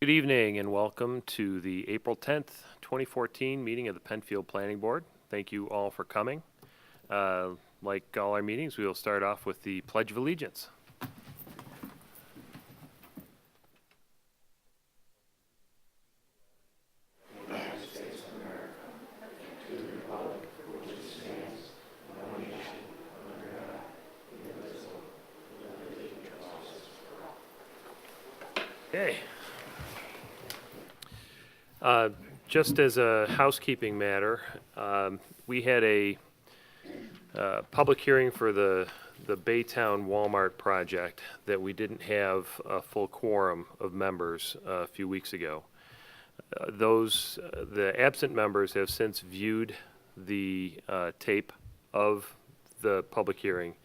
Good evening and welcome to the April 10th, 2014 meeting of the Penfield Planning Board. Thank you all for coming. Like all our meetings, we will start off with the Pledge of Allegiance. Okay. Just as a housekeeping matter, we had a public hearing for the Baytown Walmart project that we didn't have a full quorum of members a few weeks ago. The absent members have since viewed the tape of the public hearing,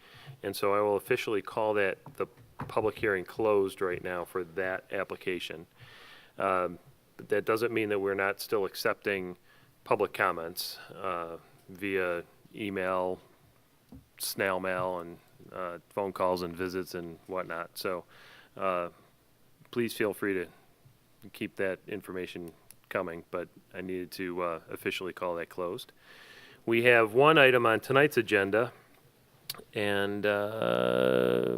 and so I will officially call that the public hearing closed right now for that application. But that doesn't mean that we're not still accepting public comments via email, snail mail, and phone calls and visits and whatnot. So please feel free to keep that information coming, but I needed to officially call that closed. We have one item on tonight's agenda, and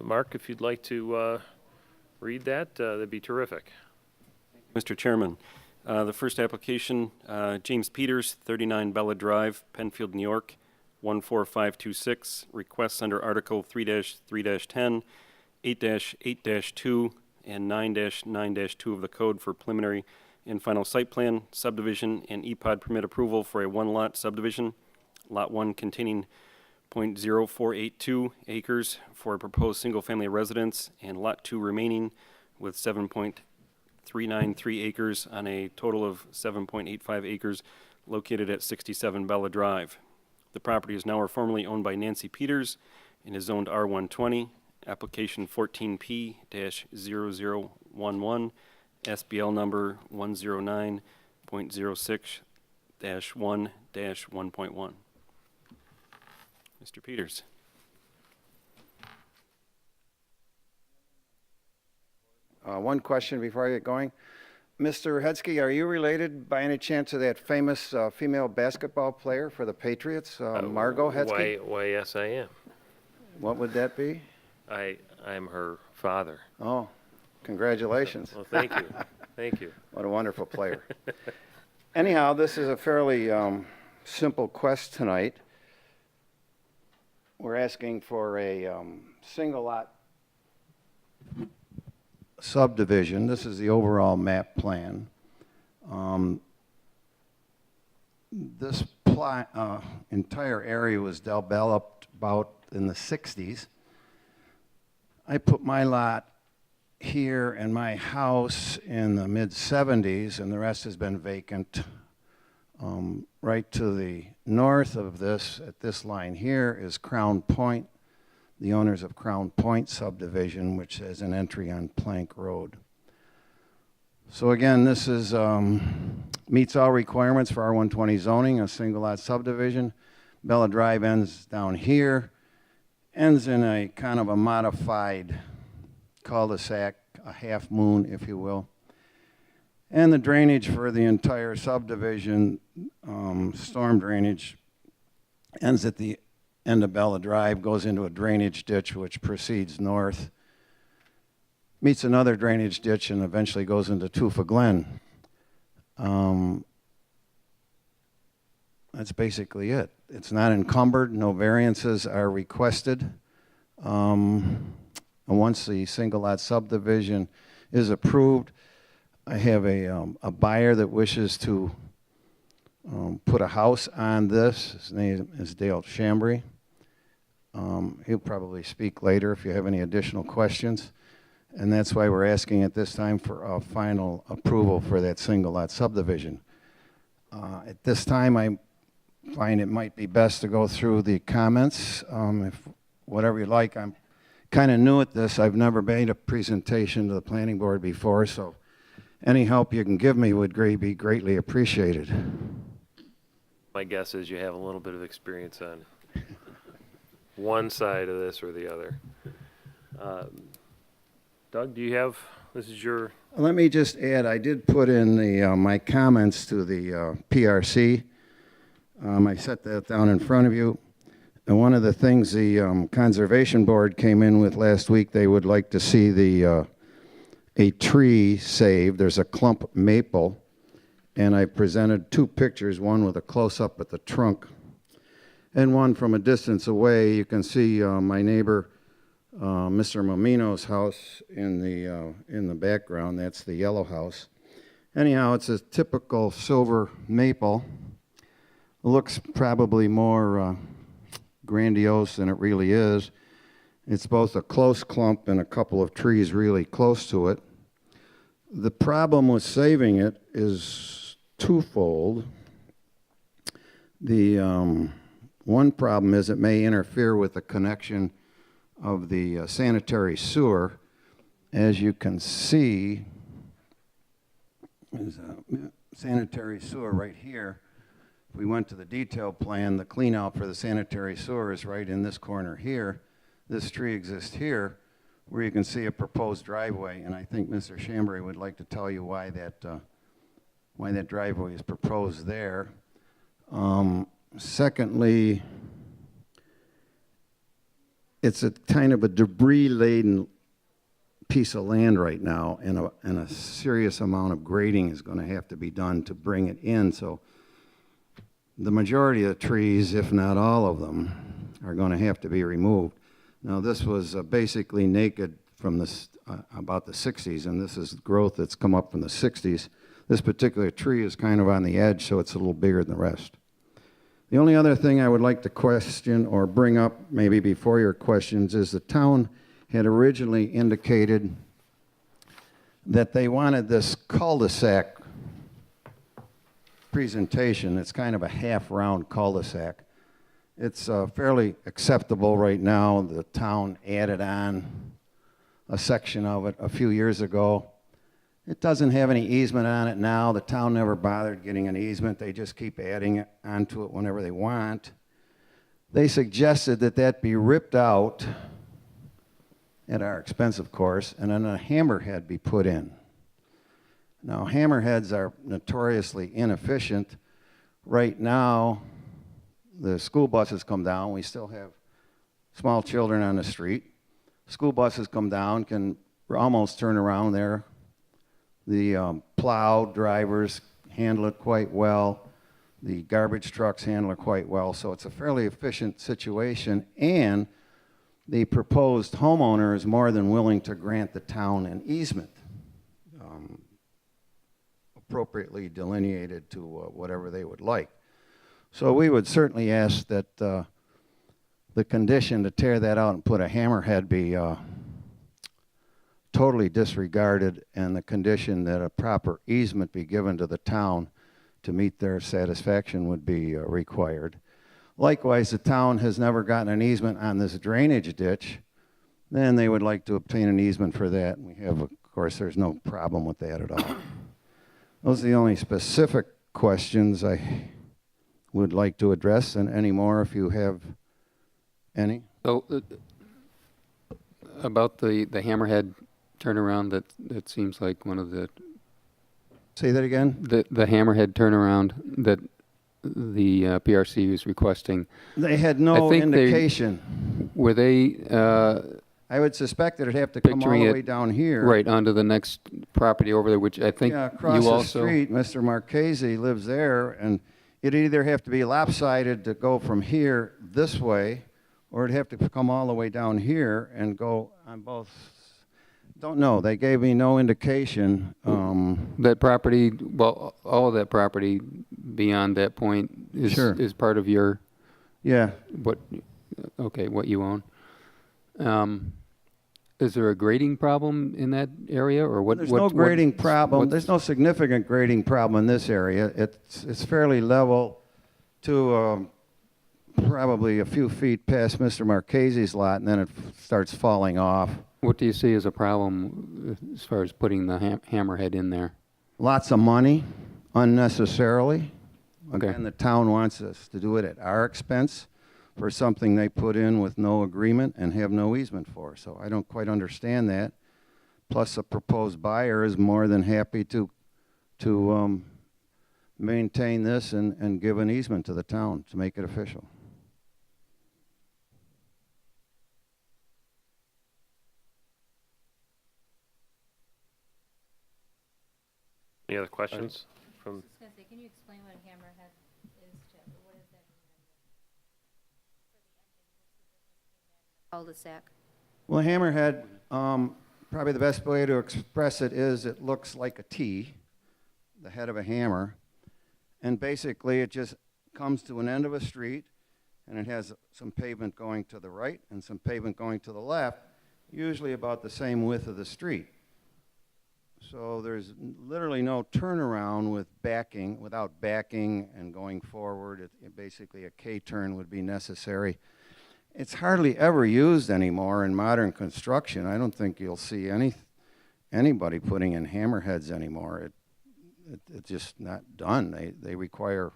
Mark, if you'd like to read that, that'd be terrific. Mr. Chairman, the first application, James Peters, 39 Bella Drive, Penfield, New York, 14526, requests under Article 3-3-10, 8-8-2, and 9-9-2 of the Code for preliminary and final site plan, subdivision, and EPOD permit approval for a one-lot subdivision, Lot 1 containing 0.0482 acres for a proposed single-family residence, and Lot 2 remaining with 7.393 acres on a total of 7.85 acres located at 67 Bella Drive. The property is now or formerly owned by Nancy Peters and is zoned R120, application 14P-0011, SBL number 109.06-1-1.1. Mr. Peters. One question before I get going. Mr. Hetzke, are you related by any chance to that famous female basketball player for the Patriots, Margot Hetzke? Why, yes, I am. What would that be? I'm her father. Oh, congratulations. Well, thank you. Thank you. What a wonderful player. Anyhow, this is a fairly simple quest tonight. We're asking for a single lot subdivision. This is the overall map plan. This entire area was developed about in the 60s. I put my lot here and my house in the mid-70s, and the rest has been vacant. Right to the north of this, at this line here, is Crown Point, the owners of Crown Point Subdivision, which has an entry on Plank Road. So again, this is meets all requirements for R120 zoning, a single lot subdivision. Bella Drive ends down here, ends in a kind of a modified cul-de-sac, a half moon, if you will. And the drainage for the entire subdivision, storm drainage, ends at the end of Bella Drive, goes into a drainage ditch which proceeds north, meets another drainage ditch, and eventually goes into Tufa Glen. That's basically it. It's not encumbered, no variances are requested. And once the single lot subdivision is approved, I have a buyer that wishes to put a house on this. His name is Dale Chambry. He'll probably speak later if you have any additional questions. And that's why we're asking at this time for a final approval for that single lot subdivision. At this time, I find it might be best to go through the comments. If whatever you like, I'm kind of new at this. I've never made a presentation to the planning board before, so any help you can give me would be greatly appreciated. My guess is you have a little bit of experience on one side of this or the other. Doug, do you have, this is your Let me just add, I did put in my comments to the PRC. I set that down in front of you. And one of the things the Conservation Board came in with last week, they would like to see a tree saved. There's a clump maple, and I presented 2 pictures, one with a close-up at the trunk, and one from a distance away. You can see my neighbor, Mr. Mamino's house in the background. That's the yellow house. Anyhow, it's a typical silver maple. It looks probably more grandiose than it really is. It's both a close clump and a couple of trees really close to it. The problem with saving it is twofold. The one problem is it may interfere with the connection of the sanitary sewer. As you can see, there's a sanitary sewer right here. If we went to the detail plan, the clean out for the sanitary sewer is right in this corner here. This tree exists here, where you can see a proposed driveway, and I think Mr. Chambray would like to tell you why that driveway is proposed there. Secondly, it's a kind of a debris-laden piece of land right now, and a serious amount of grading is going to have to be done to bring it in. So the majority of the trees, if not all of them, are going to have to be removed. Now, this was basically naked from about the 60s, and this is growth that's come up from the 60s. This particular tree is kind of on the edge, so it's a little bigger than the rest. The only other thing I would like to question or bring up maybe before your questions is the town had originally indicated that they wanted this cul-de-sac presentation. It's kind of a half-round cul-de-sac. It's fairly acceptable right now. The town added on a section of it a few years ago. It doesn't have any easement on it now. The town never bothered getting an easement. They just keep adding it onto it whenever they want. They suggested that that be ripped out at our expense, of course, and then a hammerhead be put in. Now, hammerheads are notoriously inefficient. Right now, the school buses come down. We still have small children on the street. School buses come down, can almost turn around there. The plow drivers handle it quite well. The garbage trucks handle it quite well. So it's a fairly efficient situation. And the proposed homeowner is more than willing to grant the town an easement, appropriately delineated to whatever they would like. So we would certainly ask that the condition to tear that out and put a hammerhead be totally disregarded, and the condition that a proper easement be given to the town to meet their satisfaction would be required. Likewise, the town has never gotten an easement on this drainage ditch. Then they would like to obtain an easement for that. We have, of course, there's no problem with that at all. Those are the only specific questions I would like to address, and any more if you have any. So, about the hammerhead turnaround, that seems like one of the... Say that again? The hammerhead turnaround that the PRC was requesting. They had no indication. Were they... I would suspect that it'd have to come all the way down here. Right, onto the next property over there, which I think yeah, across you the also... street, Mr. Marchese lives there, and it'd either have to be lopsided to go from here this way, or it'd have to come all the way down here and go on both. Don't know. They gave me no indication. That property, well, all of that property beyond that point is Sure. is part of your... Yeah. What you own. Is there a grading problem in that area, or what? There's no grading problem. There's no significant grading problem in this area. It's fairly level to probably a few feet past Mr. Marchese's lot, and then it starts falling off. What do you see as a problem as far as putting the hammerhead in there? Lots of money, unnecessarily. Okay. Again, the town wants us to do it at our expense for something they put in with no agreement and have no easement for. So I don't quite understand that. plus a proposed buyer is more than happy to maintain this and give an easement to the town to make it official. Any other questions from, I was gonna say, can you explain what a hammerhead is, Jeff? What does that mean? Cul-de-sac. Well, hammerhead, probably the best way to express it is it looks like a T, the head of a hammer, and basically it just comes to an end of a street, and it has some pavement going to the right and some pavement going to the left, usually about the same width of the street. So there's literally no turnaround without backing and going forward. Basically a K-turn would be necessary. It's hardly ever used anymore in modern construction. I don't think you'll see anybody putting in hammerheads anymore. It's just not done. They require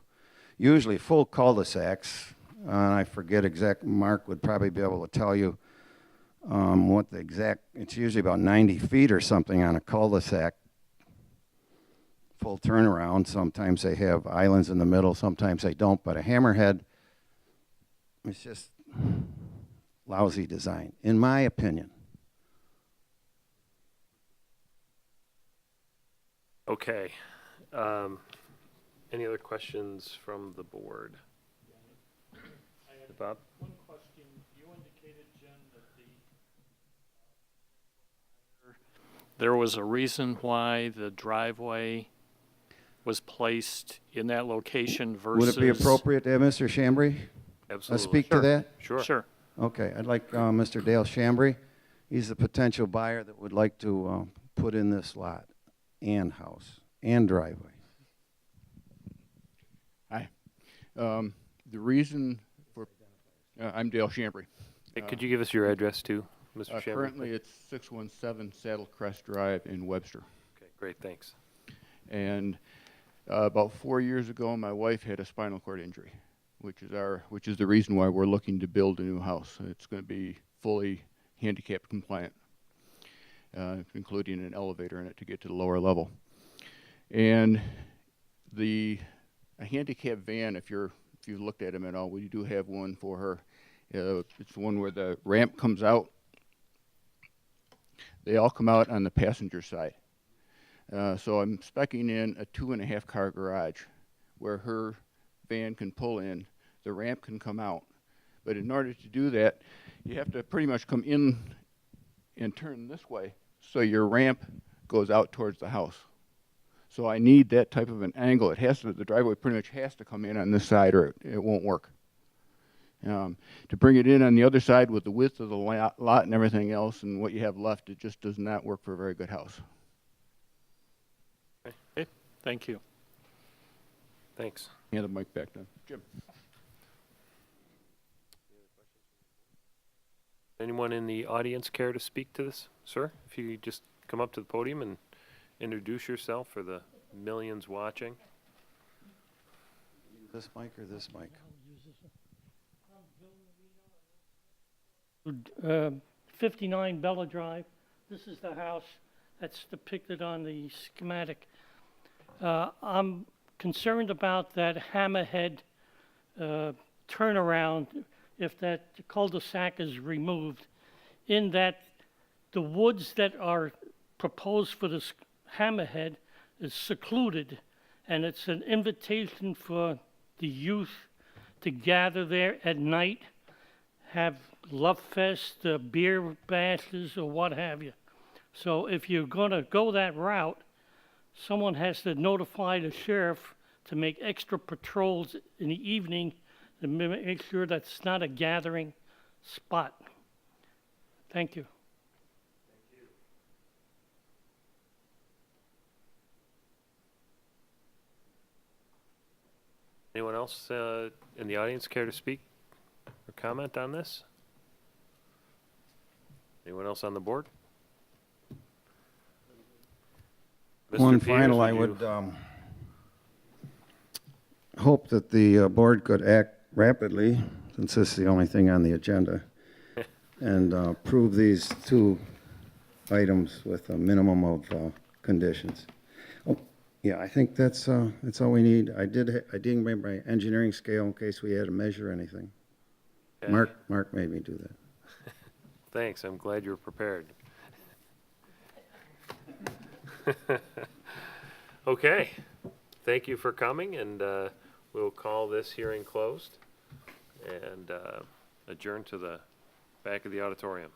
usually full cul-de-sacs. I forget exact, Mark would probably be able to tell you what the exact, it's usually about 90 feet or something on a cul-de-sac. Full turnaround. Sometimes they have islands in the middle, sometimes they don't, but a hammerhead, it's just lousy design, in my opinion. okay. Any other questions from the board? Bob? One question, you indicated, Jen, that there was a reason why the driveway was placed in that location versus... Would it be appropriate to have Mr. Chambry Absolutely. speak to that? Sure. Sure. Okay, I'd like Mr. Dale Chambry. He's the potential buyer that would like to put in this lot and house and driveway. Hi. The reason for, I'm Dale Chambry. Hey, could you give us your address too, Mr. Chambers? Currently, it's 617 Saddle Crest Drive in Webster. Okay, great, thanks. And about 4 years ago, my wife had a spinal cord injury, which is the reason why we're looking to build a new house. It's going to be fully handicap compliant, including an elevator in it to get to the lower level. And a handicap van, if you've looked at them at all, we do have one for her. It's one where the ramp comes out. They all come out on the passenger side. So I'm speccing in a 2.5 car garage where her van can pull in, the ramp can come out. But in order to do that, you have to pretty much come in and turn this way so your ramp goes out towards the house. So I need that type of an angle. The driveway pretty much has to come in on this side or it won't work. To bring it in on the other side with the width of the lot and everything else and what you have left, it just does not work for a very good house. Okay, thank you. Thanks. Hand the mic back to Jim. Anyone in the audience care to speak to this? Sir, if you could just come up to the podium and introduce yourself for the millions watching. This mic or this mic? 59 Bella Drive. This is the house that's depicted on the schematic. I'm concerned about that hammerhead turnaround if that cul-de-sac is removed, in that the woods that are proposed for this hammerhead is secluded, and it's an invitation for the youth to gather there at night, have love fest, beer bashes, or what have you. So if you're going to go that route, someone has to notify the sheriff to make extra patrols in the evening to make sure that's not a gathering spot. Thank you. Anyone else in the audience care to speak or comment on this? Anyone else on the board? Mr. One Peters, final, I you- would hope that the board could act rapidly, since this is the only thing on the agenda, and approve these two items with a minimum of conditions. Oh, yeah, I think that's all we need. I didn't bring my engineering scale in case we had to measure anything. Okay. Mark made me do that. Thanks, I'm glad you were prepared. Okay, thank you for coming, and we'll call this hearing closed and adjourn to the back of the auditorium.